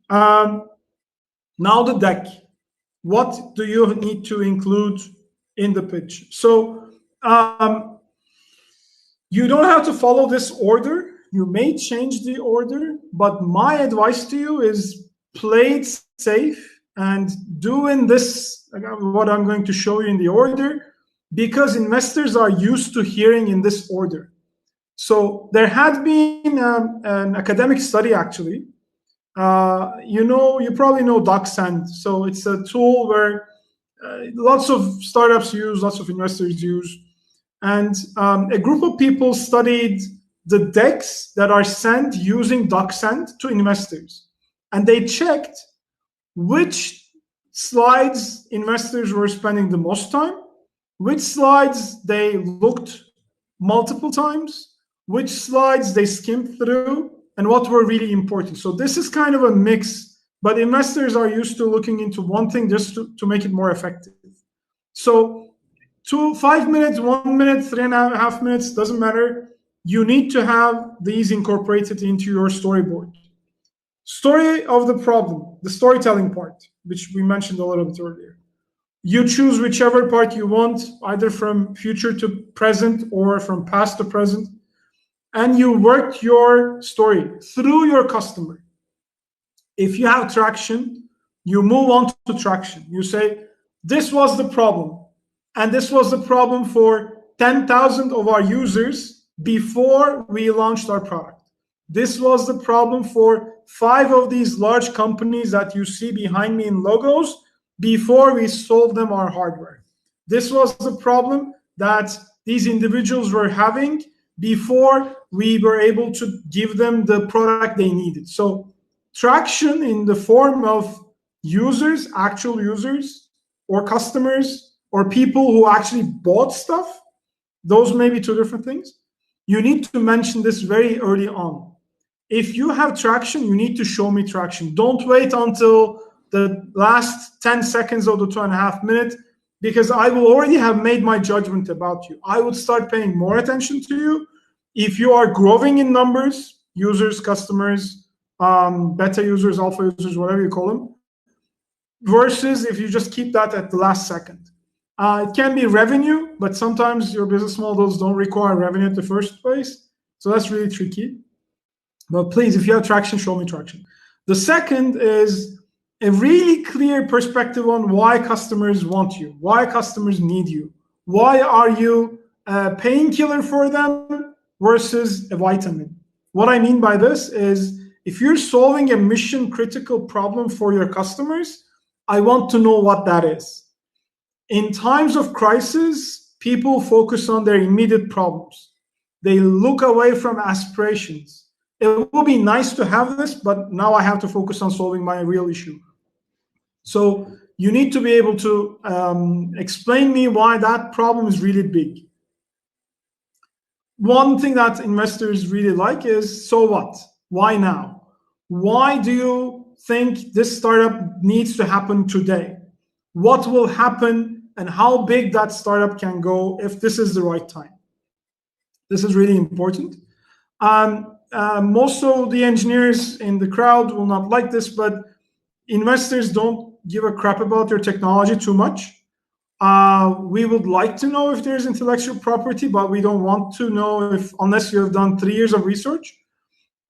Um, Now the deck. What do you need to include in the pitch? So you don't have to follow this order. You may change the order, but my advice to you is play it safe and do in this what I'm going to show you in the order, because investors are used to hearing in this order. So there had been an academic study actually. You probably know DocSend. So it's a tool where lots of startups use, lots of investors use. And a group of people studied the decks that are sent using DocSend to investors. And they checked which slides investors were spending the most time, which slides they looked multiple times, which slides they skimmed through, and what were really important. So this is kind of a mix, but investors are used to looking into one thing just to make it more effective. So 5 minutes, 1 minute, 3.5 minutes, doesn't matter. You need to have these incorporated into your storyboard. Story of the problem, the storytelling part, which we mentioned a little bit earlier. You choose whichever part you want, either from future to present or from past to present, and you work your story through your customer. If you have traction, you move on to traction. You say, this was the problem, and this was the problem for 10,000 of our users before we launched our product. This was the problem for 5 of these large companies that you see behind me in logos before we sold them our hardware. This was the problem that these individuals were having before we were able to give them the product they needed. So traction in the form of users, actual users, or customers, or people who actually bought stuff, those may be 2 different things. You need to mention this very early on. If you have traction, you need to show me traction. Don't wait until the last 10 seconds of the 2.5 minutes, because I will already have made my judgment about you. I would start paying more attention to you if you are growing in numbers, users, customers, beta users, alpha users, whatever you call them, versus if you just keep that at the last second. It can be revenue, but sometimes your business models don't require revenue at the first place. So that's really tricky. But please, if you have traction, show me traction. The second is a really clear perspective on why customers want you, why customers need you. Why are you a painkiller for them versus a vitamin? What I mean by this is, if you're solving a mission critical problem for your customers, I want to know what that is. In times of crisis, people focus on their immediate problems. They look away from aspirations. It will be nice to have this, but now I have to focus on solving my real issue. So you need to be able to explain me why that problem is really big. One thing that investors really like is, so what? Why now? Why do you think this startup needs to happen today? What will happen and how big that startup can go if this is the right time? This is really important. Most of the engineers in the crowd will not like this, but investors don't give a crap about your technology too much. We would like to know if there's intellectual property, but we don't want to know if, unless you have done 3 years of research.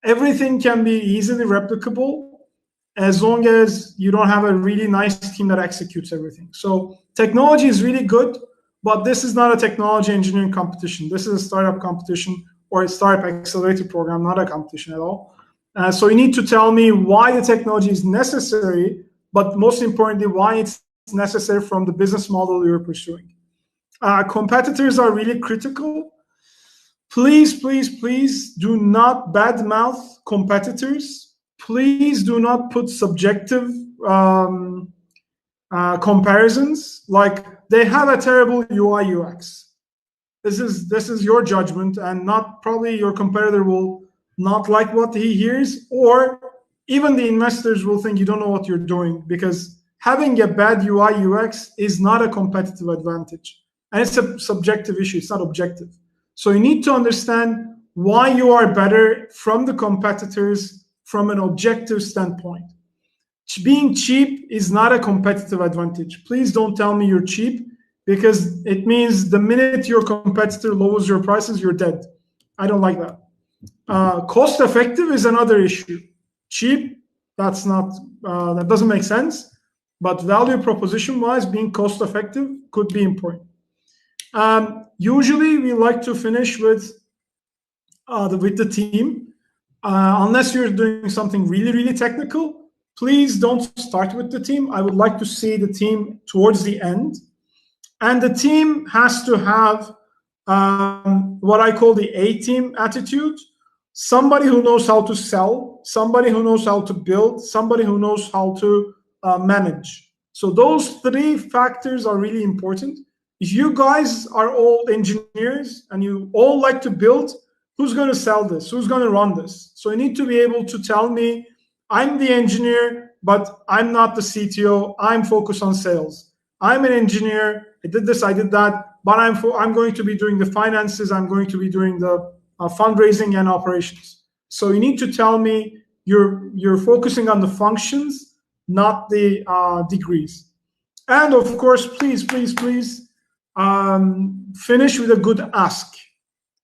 Everything can be easily replicable as long as you don't have a really nice team that executes everything. So technology is really good, but this is not a technology engineering competition. This is a startup competition or a startup accelerator program, not a competition at all. So you need to tell me why the technology is necessary, but most importantly, why it's necessary from the business model you're pursuing. Competitors are really critical. Please, please, please do not badmouth competitors. Please do not put subjective comparisons, like they have a terrible UI UX. This is your judgment, and not probably your competitor will not like what he hears, or even the investors will think you don't know what you're doing, because having a bad UI UX is not a competitive advantage, and it's a subjective issue. It's not objective. So you need to understand why you are better from the competitors from an objective standpoint. Being cheap is not a competitive advantage. Please don't tell me you're cheap, because it means the minute your competitor lowers your prices, you're dead. I don't like that. Cost effective is another issue. Cheap, that's not, that doesn't make sense. But value proposition wise, being cost effective could be important. Usually we like to finish with the team. Unless you're doing something really, really technical, please don't start with the team. I would like to see the team towards the end. And the team has to have what I call the A-team attitude. Somebody who knows how to sell, somebody who knows how to build, somebody who knows how to manage. So those three factors are really important. If you guys are all engineers and you all like to build, who's going to sell this? Who's going to run this? So you need to be able to tell me, I'm the engineer, but I'm not the CTO. I'm focused on sales. I'm an engineer. I did this, I did that, but I'm going to be doing the finances. I'm going to be doing the fundraising and operations. So you need to tell me you're focusing on the functions, not the degrees. And of course, please, please, please finish with a good ask.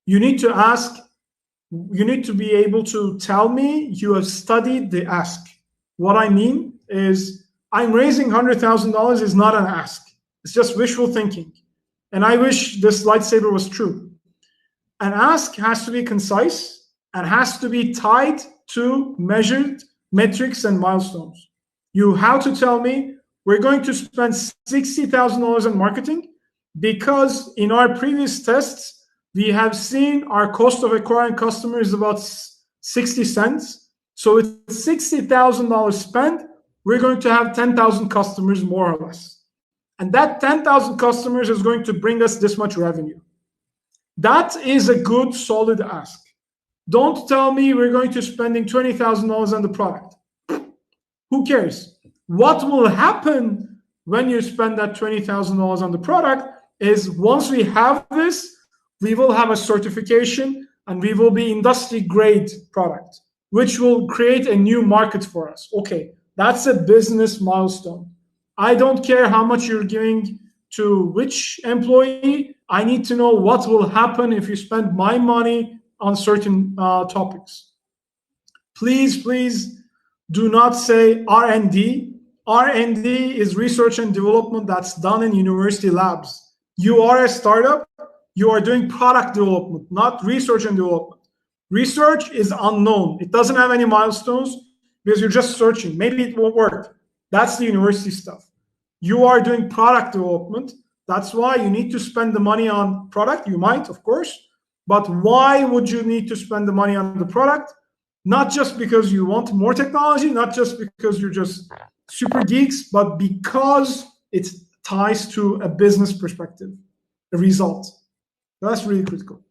You need to ask. You need to be able to tell me you have studied the ask. What I mean is, I'm raising $100,000 is not an ask. It's just wishful thinking. And I wish this lightsaber was true. An ask has to be concise and has to be tied to measured metrics and milestones. You have to tell me, we're going to spend $60,000 on marketing because in our previous tests, we have seen our cost of acquiring customers is about 60 cents. So with $60,000 spent, we're going to have 10,000 customers more or less. And that 10,000 customers is going to bring us this much revenue. That is a good, solid ask. Don't tell me we're going to spending $20,000 on the product. Who cares? What will happen when you spend that $20,000 on the product is, once we have this, we will have a certification and we will be industry grade product, which will create a new market for us. Okay, that's a business milestone. I don't care how much you're giving to which employee. I need to know what will happen if you spend my money on certain topics. Please, please do not say R&D. R&D is research and development that's done in university labs. You are a startup. You are doing product development, not research and development. Research is unknown. It doesn't have any milestones because you're just searching. Maybe it won't work. That's the university stuff. You are doing product development. That's why you need to spend the money on product. You might, of course, but why would you need to spend the money on the product? Not just because you want more technology, not just because you're just super geeks, but because it ties to a business perspective, a result. That's really critical.